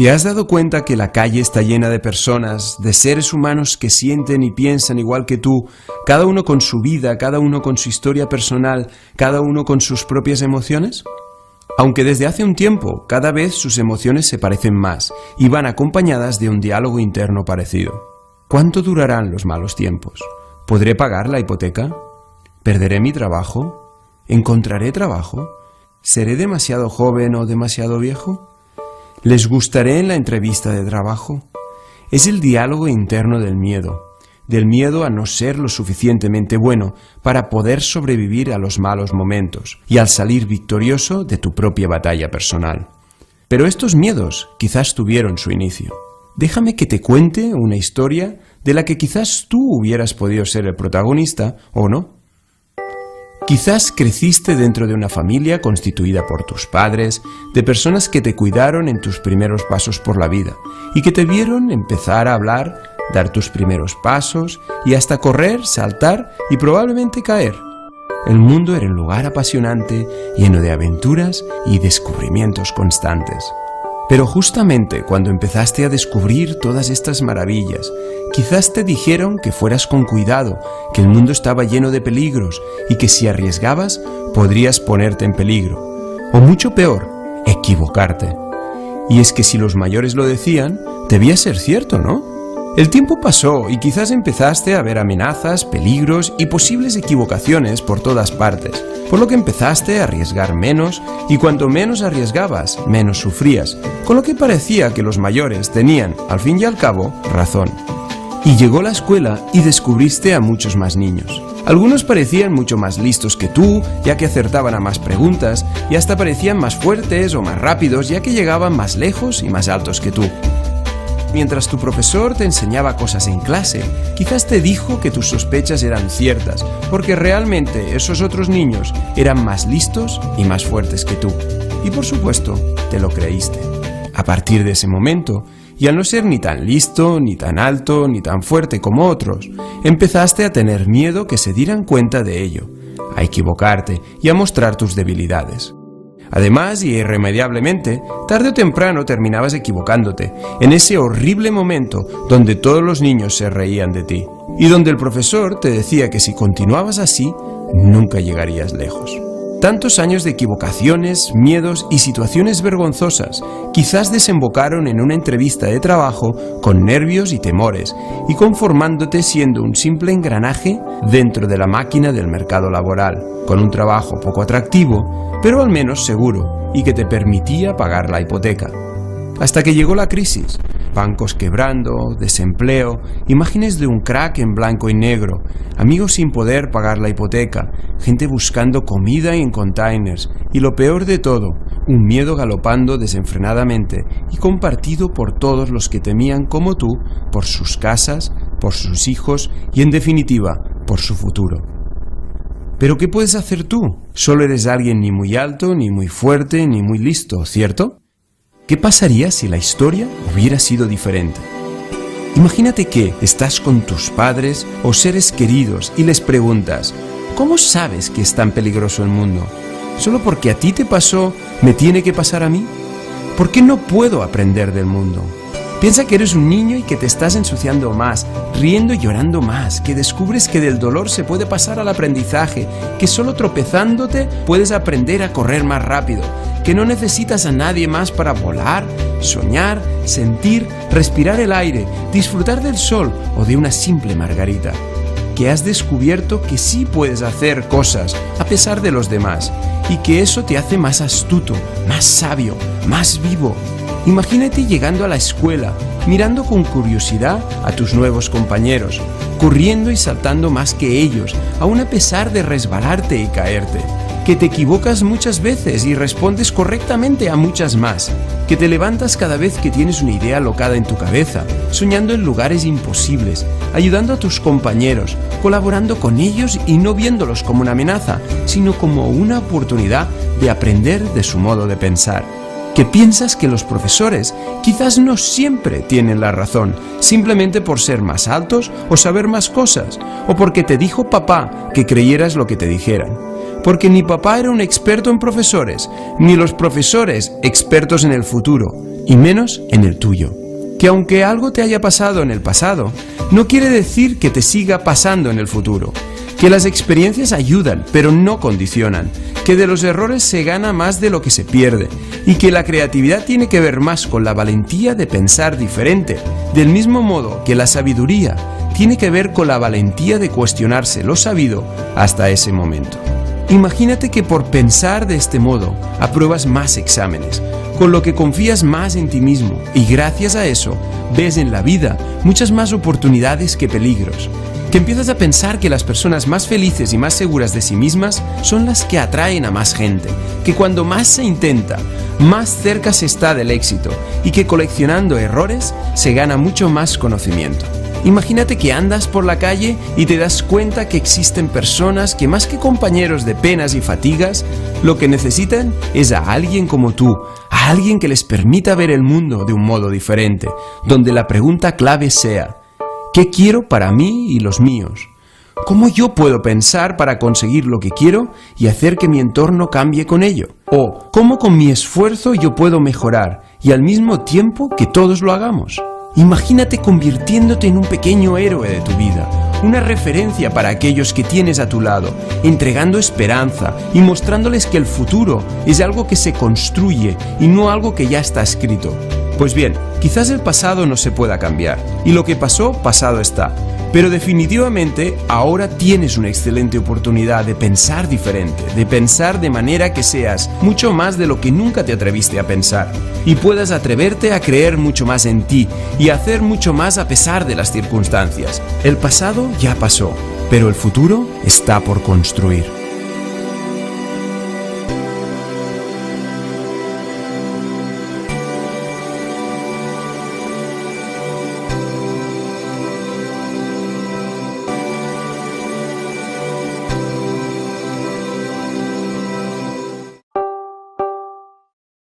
¿Te has dado cuenta que la calle está llena de personas, de seres humanos que sienten y piensan igual que tú, cada uno con su vida, cada uno con su historia personal, cada uno con sus propias emociones? Aunque desde hace un tiempo, cada vez sus emociones se parecen más y van acompañadas de un diálogo interno parecido. ¿Cuánto durarán los malos tiempos? ¿Podré pagar la hipoteca? ¿Perderé mi trabajo? ¿Encontraré trabajo? ¿Seré demasiado joven o demasiado viejo? ¿Les gustaré en la entrevista de trabajo? Es el diálogo interno del miedo a no ser lo suficientemente bueno para poder sobrevivir a los malos momentos y al salir victorioso de tu propia batalla personal. Pero estos miedos quizás tuvieron su inicio. Déjame que te cuente una historia de la que quizás tú hubieras podido ser el protagonista o no. Quizás creciste dentro de una familia constituida por tus padres, de personas que te cuidaron en tus primeros pasos por la vida y que te vieron empezar a hablar, dar tus primeros pasos y hasta correr, saltar y probablemente caer. El mundo era un lugar apasionante, lleno de aventuras y descubrimientos constantes. Pero justamente cuando empezaste a descubrir todas estas maravillas, quizás te dijeron que fueras con cuidado, que el mundo estaba lleno de peligros y que si arriesgabas podrías ponerte en peligro. O mucho peor, equivocarte. Y es que si los mayores lo decían, debía ser cierto, ¿no? El tiempo pasó y quizás empezaste a ver amenazas, peligros y posibles equivocaciones por todas partes, por lo que empezaste a arriesgar menos y cuanto menos arriesgabas, menos sufrías, con lo que parecía que los mayores tenían, al fin y al cabo, razón. Y llegó la escuela y descubriste a muchos más niños. Algunos parecían mucho más listos que tú, ya que acertaban a más preguntas, y hasta parecían más fuertes o más rápidos, ya que llegaban más lejos y más altos que tú. Mientras tu profesor te enseñaba cosas en clase, quizás te dijo que tus sospechas eran ciertas, porque realmente esos otros niños eran más listos y más fuertes que tú. Y por supuesto, te lo creíste. A partir de ese momento, y al no ser ni tan listo, ni tan alto, ni tan fuerte como otros, empezaste a tener miedo que se dieran cuenta de ello, a equivocarte y a mostrar tus debilidades. Además, y irremediablemente, tarde o temprano terminabas equivocándote, en ese horrible momento donde todos los niños se reían de ti, y donde el profesor te decía que si continuabas así, nunca llegarías lejos. Tantos años de equivocaciones, miedos y situaciones vergonzosas quizás desembocaron en una entrevista de trabajo con nervios y temores, y conformándote siendo un simple engranaje dentro de la máquina del mercado laboral, con un trabajo poco atractivo, pero al menos seguro, y que te permitía pagar la hipoteca. Hasta que llegó la crisis, bancos quebrando, desempleo, imágenes de un crack en blanco y negro, amigos sin poder pagar la hipoteca, gente buscando comida en containers, y lo peor de todo, un miedo galopando desenfrenadamente y compartido por todos los que temían como tú, por sus casas, por sus hijos y en definitiva, por su futuro. ¿Pero qué puedes hacer tú? Solo eres alguien ni muy alto, ni muy fuerte, ni muy listo, ¿cierto? ¿Qué pasaría si la historia hubiera sido diferente? Imagínate que estás con tus padres o seres queridos y les preguntas, ¿cómo sabes que es tan peligroso el mundo? ¿Solo porque a ti te pasó, me tiene que pasar a mí? ¿Por qué no puedo aprender del mundo? Piensa que eres un niño y que te estás ensuciando más, riendo y llorando más, que descubres que del dolor se puede pasar al aprendizaje, que solo tropezándote puedes aprender a correr más rápido, que no necesitas a nadie más para volar, soñar, sentir, respirar el aire, disfrutar del sol o de una simple margarita, que has descubierto que sí puedes hacer cosas a pesar de los demás y que eso te hace más astuto, más sabio, más vivo. Imagínate llegando a la escuela, mirando con curiosidad a tus nuevos compañeros, corriendo y saltando más que ellos, aun a pesar de resbalarte y caerte, que te equivocas muchas veces y respondes correctamente a muchas más, que te levantas cada vez que tienes una idea alocada en tu cabeza, soñando en lugares imposibles, ayudando a tus compañeros, colaborando con ellos y no viéndolos como una amenaza, sino como una oportunidad de aprender de su modo de pensar. Que piensas que los profesores quizás no siempre tienen la razón, simplemente por ser más altos o saber más cosas, o porque te dijo papá que creyeras lo que te dijeran. porque ni papá era un experto en profesores, ni los profesores expertos en el futuro, y menos en el tuyo. Que aunque algo te haya pasado en el pasado, no quiere decir que te siga pasando en el futuro. Que las experiencias ayudan, pero no condicionan. Que de los errores se gana más de lo que se pierde. Y que la creatividad tiene que ver más con la valentía de pensar diferente. Del mismo modo que la sabiduría tiene que ver con la valentía de cuestionarse lo sabido hasta ese momento. Imagínate que por pensar de este modo apruebas más exámenes, con lo que confías más en ti mismo y gracias a eso ves en la vida muchas más oportunidades que peligros. Que empiezas a pensar que las personas más felices y más seguras de sí mismas son las que atraen a más gente, que cuando más se intenta, más cerca se está del éxito y que coleccionando errores se gana mucho más conocimiento. Imagínate que andas por la calle y te das cuenta que existen personas que más que compañeros de penas y fatigas, lo que necesitan es a alguien como tú, a alguien que les permita ver el mundo de un modo diferente, donde la pregunta clave sea: ¿qué quiero para mí y los míos? ¿Cómo yo puedo pensar para conseguir lo que quiero y hacer que mi entorno cambie con ello? ¿O cómo con mi esfuerzo yo puedo mejorar y al mismo tiempo que todos lo hagamos? Imagínate convirtiéndote en un pequeño héroe de tu vida, una referencia para aquellos que tienes a tu lado, entregando esperanza y mostrándoles que el futuro es algo que se construye y no algo que ya está escrito. Pues bien, quizás el pasado no se pueda cambiar, y lo que pasó, pasado está. Pero definitivamente ahora tienes una excelente oportunidad de pensar diferente, de pensar de manera que seas mucho más de lo que nunca te atreviste a pensar, y puedas atreverte a creer mucho más en ti y hacer mucho más a pesar de las circunstancias. El pasado ya pasó, pero el futuro está por construir.